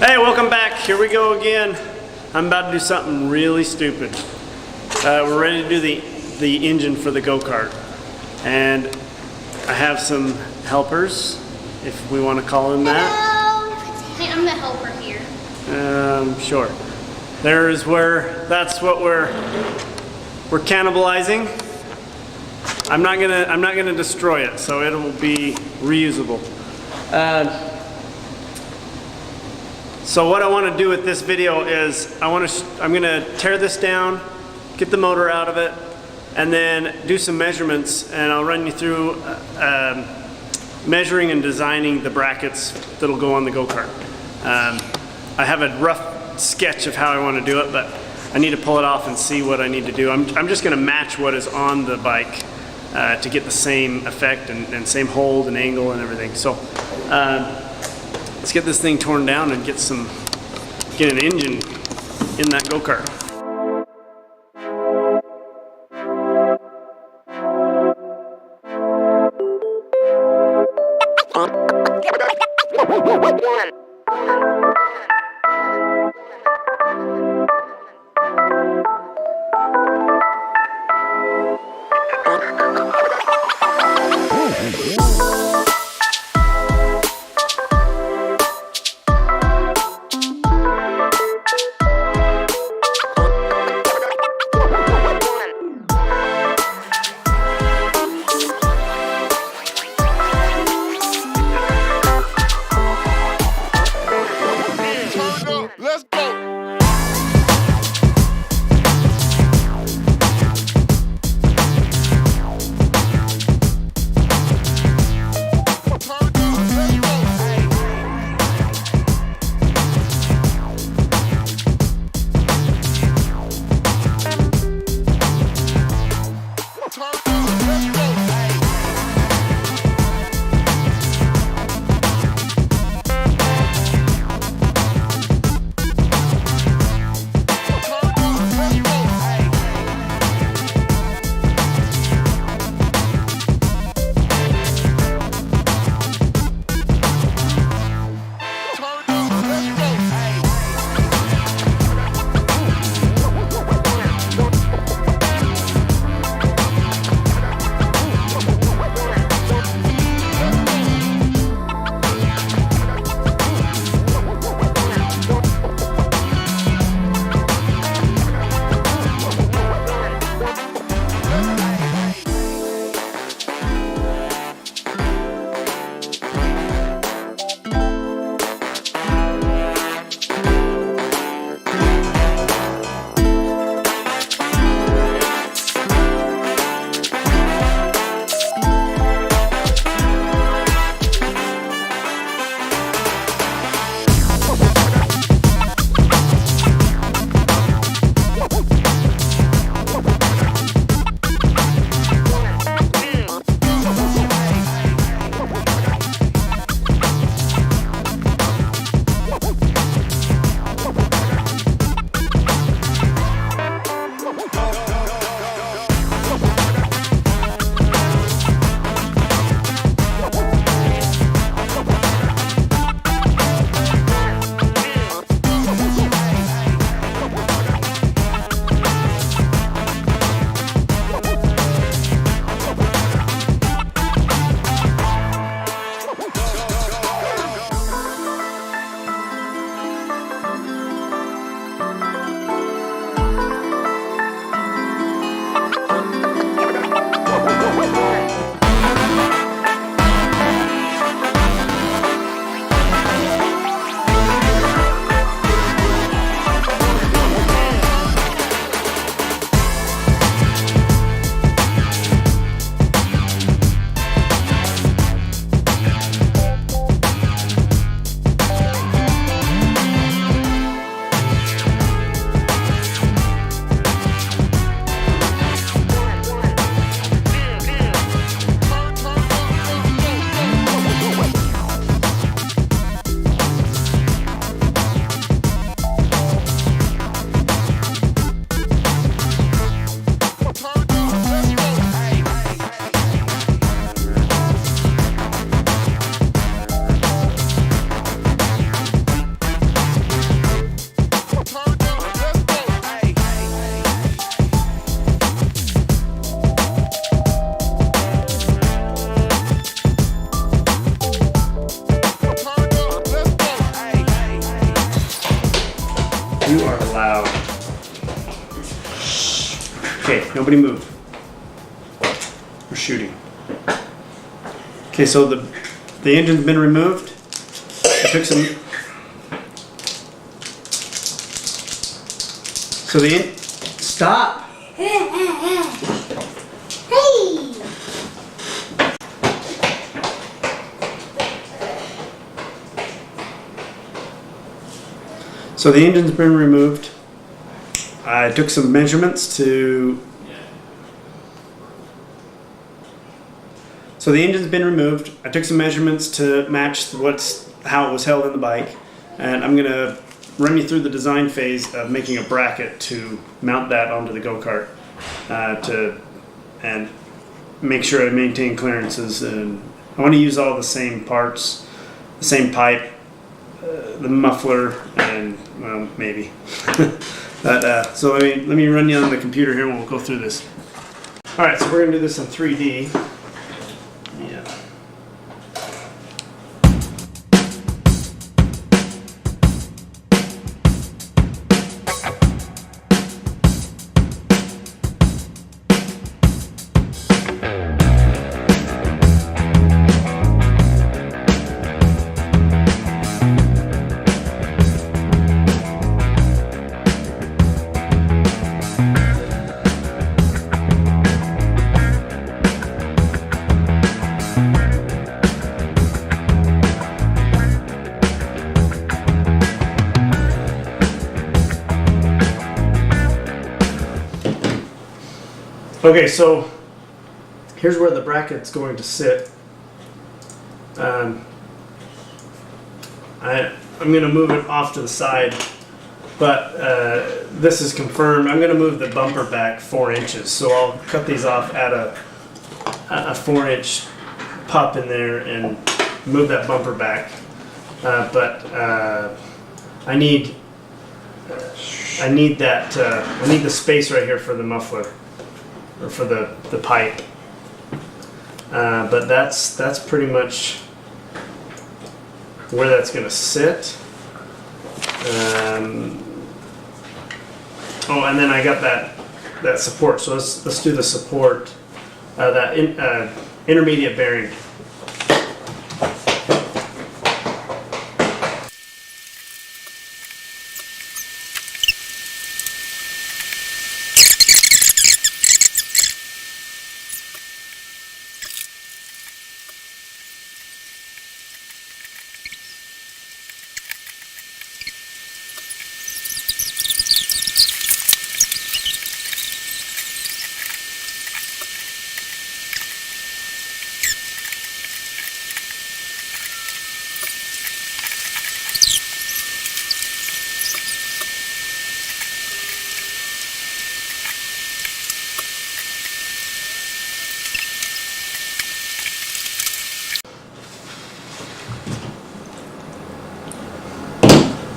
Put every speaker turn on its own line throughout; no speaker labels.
Hey, welcome back. Here we go again. I'm about to do something really stupid. We're ready to do the engine for the go-kart. And I have some helpers, if we want to call them that.
Hello. Hey, I'm the helper here.
Sure. That's what we're cannibalizing. I'm not gonna destroy it, so it will be reusable. So what I want to do with this video is I'm gonna tear this down, get the motor out of it, and then do some measurements, and I'll run you through measuring and designing the brackets that'll go on the go-kart. I have a rough sketch of how I want to do it, but I need to pull it off and see what I need to do. I'm just going to match what is on the bike to get the same effect and same hold and angle and everything. So let's get this thing torn down and get an engine in that go-kart. loud. Okay, nobody move. We're shooting. Okay, so the engine's been removed. I took some. So stop.
Hey!
So the engine's been removed. I took some measurements to. So the engine's been removed. I took some measurements to match how it was held in the bike, and I'm gonna run you through the design phase of making a bracket to mount that onto the go-kart and make sure I maintain clearances. And I want to use all the same parts, the same pipe, the muffler, and well, maybe. But so let me run you on the computer here, and we'll go through this. All right, so we're gonna do this in 3D. Yeah. Okay, so here's where the bracket's going to sit. I'm going to move it off to the side, but this is confirmed. I'm going to move the bumper back 4 inches, so I'll cut these off, add a 4-inch pup in there, and move that bumper back. But I need the space right here for the muffler, or for the pipe. But that's pretty much where that's going to sit. Oh, and then I got that support. So let's do the support. Intermediate bearing.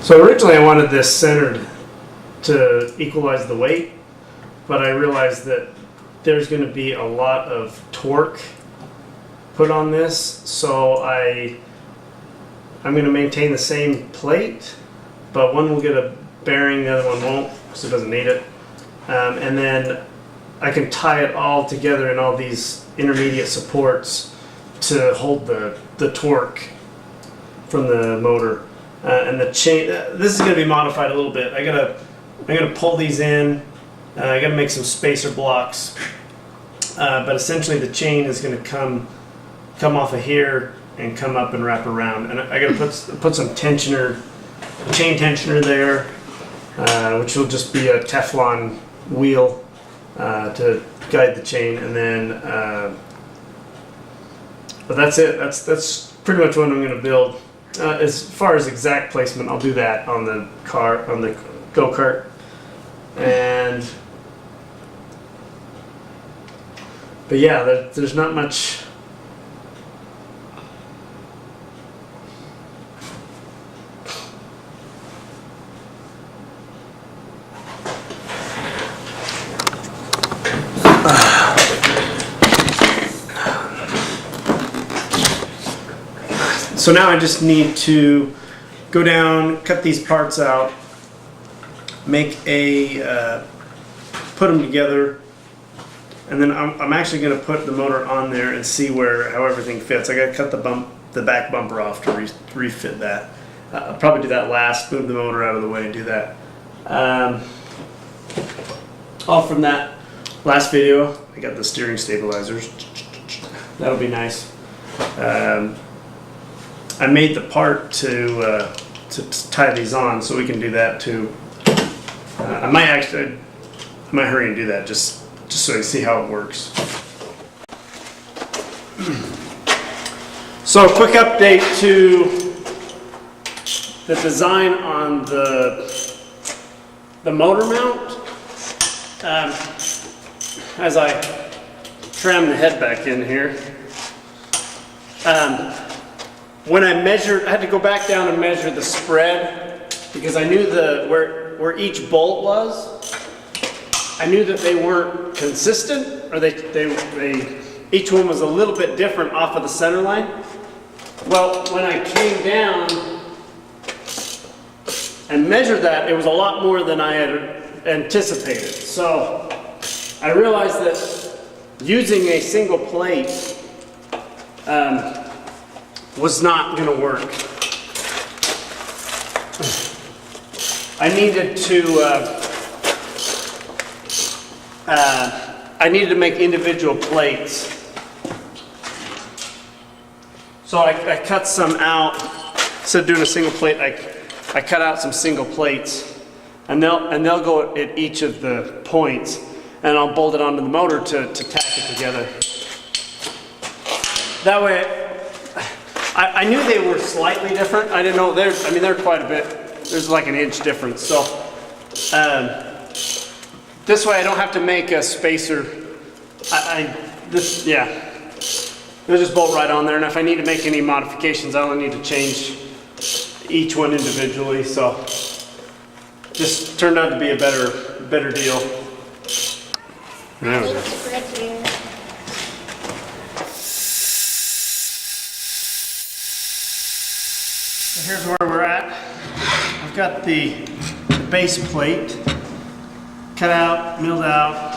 So originally I wanted this centered to equalize the weight, but I realized that there's going to be a lot of torque put on this, so I'm going to maintain the same plate, but one will get a bearing, the other one won't, because it doesn't need it. And then I can tie it all together in all these intermediate supports to hold the torque from the motor. And the chain, this is going to be modified a little bit. I'm gonna pull these in. I gotta make some spacer blocks, but essentially the chain is going to come off of here and come up and wrap around. And I gotta put some chain tensioner there, which will just be a Teflon wheel to guide the chain. And then, but that's it. That's pretty much what I'm going to build. As far as exact placement, I'll do that on the go-kart. But yeah, there's not much. So now I just need to go down, cut these parts out, make a, put them together, and then I'm actually going to put the motor on there and see how everything fits. I got to cut the back bumper off to refit that. I'll probably do that last, move the motor out of the way and do that. All from that last video, I got the steering stabilizers. That'll be nice. I made the part to tie these on, so we can do that too. I might hurry and do that just so you see how it works. So, a quick update to the design on the motor mount. As I tram the head back in here, when I measured, I had to go back down and measure the spread because I knew where each bolt was. I knew that they weren't consistent, or each one was a little bit different off of the center line. Well, when I came down and measured that, it was a lot more than I had anticipated. So I realized that using a single plate was not going to work. I needed to make individual plates. So I cut some out. Instead of doing a single plate, I cut out some single plates, and they'll go at each of the points, and I'll bolt it onto the motor to tack it together. That way, I knew they were slightly different. I didn't know they're quite a bit. There's like an inch difference. So this way I don't have to make a spacer. They'll just bolt right on there. And if I need to make any modifications, I only need to change each one individually. So just turned out to be a better deal. There we go. So here's where we're at. I've got the base plate cut out, milled out,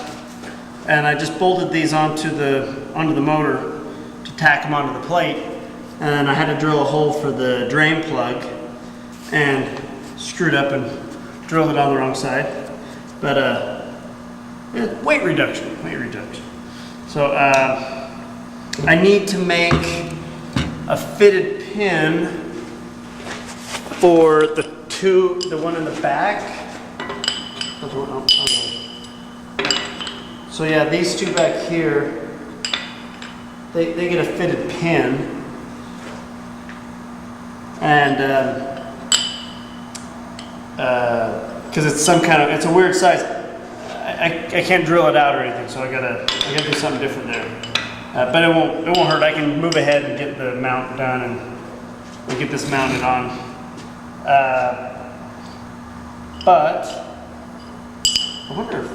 and I just bolted these onto the motor to tack them onto the plate. And I had to drill a hole for the drain plug and screwed up and drilled it on the wrong side. But weight reduction. So I need to make a fitted pin for the one in the back. So yeah, these two back here, they get a fitted pin, and because it's it's a weird size. I can't drill it out or anything, so I gotta do something different there. But it won't hurt. I can move ahead and get the mount done and get this mounted on. But I wonder if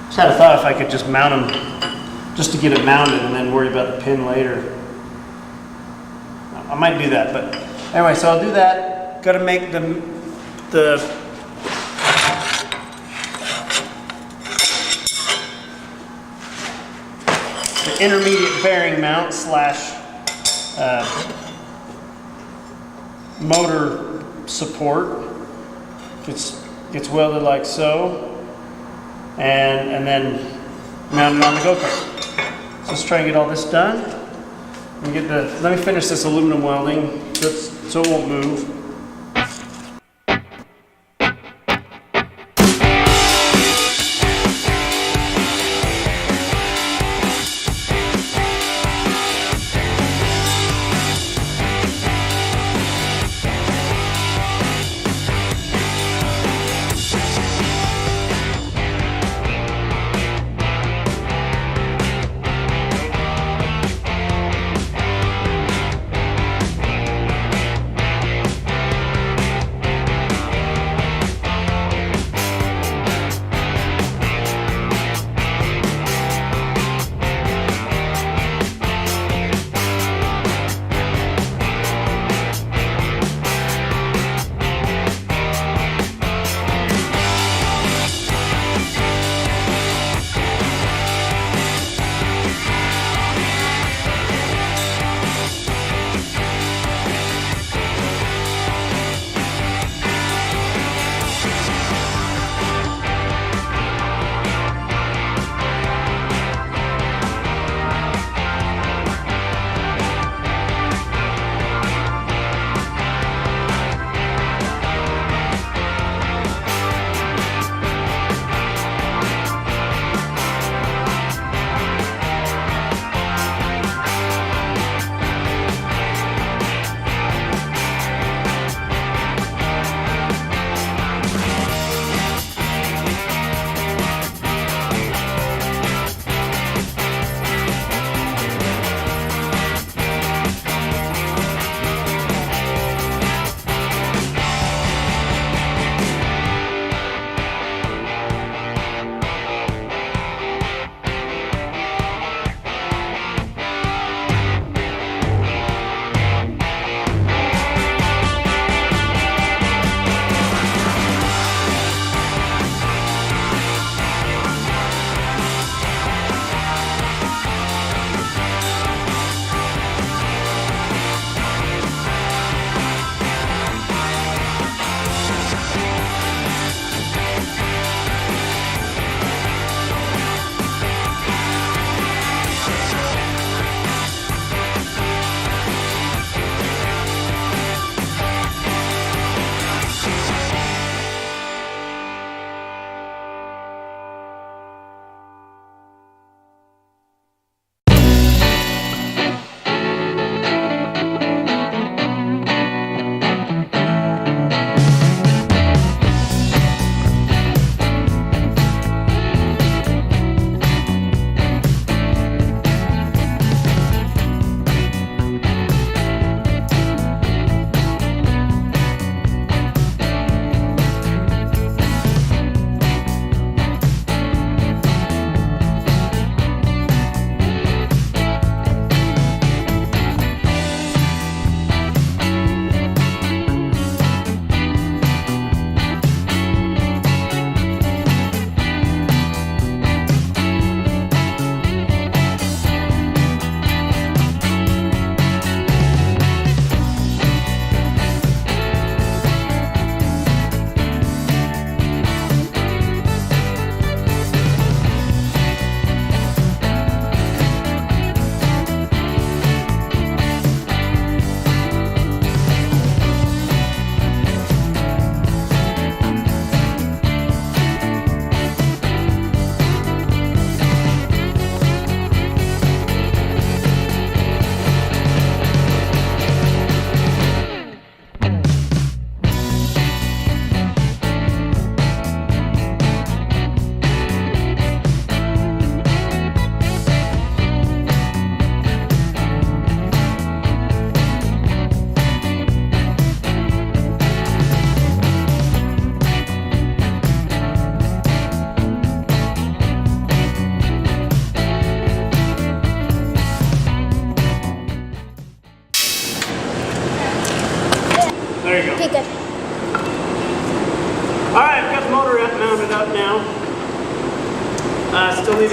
just had a thought if I could just mount them just to get it mounted and then worry about the pin later. I might do that, but anyway, so I'll do that. Got to make the intermediate bearing mount slash motor support. Gets welded like so, and then mounted on the Go-Kart. So let's try and get all this done. Let me finish this aluminum welding so it won't move.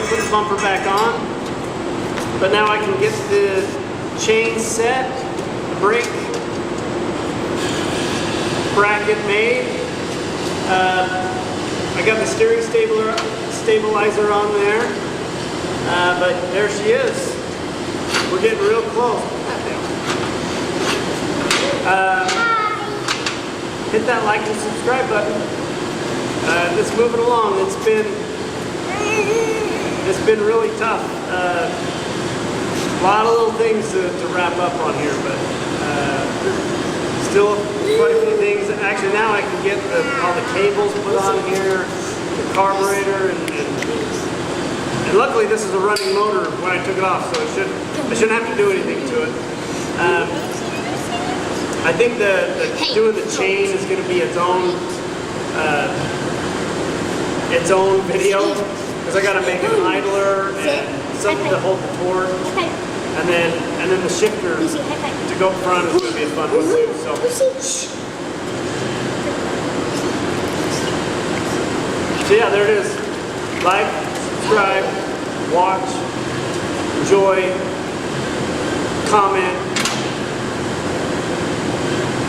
put the bumper back on. But now I can get the chain set, the brake bracket made. I got the steering stabilizer on there. But there she is. We're getting real close. Hit that like and subscribe button. It's moving along. It's been really tough. A lot of little things to wrap up on here, but still quite a few things. Actually, now I can get all the cables put on here, the carburetor, and luckily this is a running motor when I took it off, so I shouldn't have to do anything to it. I think doing the chain is going to be its own video, because I got to make an idler and something to hold the torque, and then the shifter to go front is going to be a fun one too. So yeah, there it is. Like, subscribe, watch, enjoy, comment.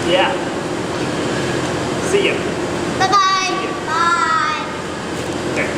Yeah. See ya.
Bye-bye. Bye.
Okay.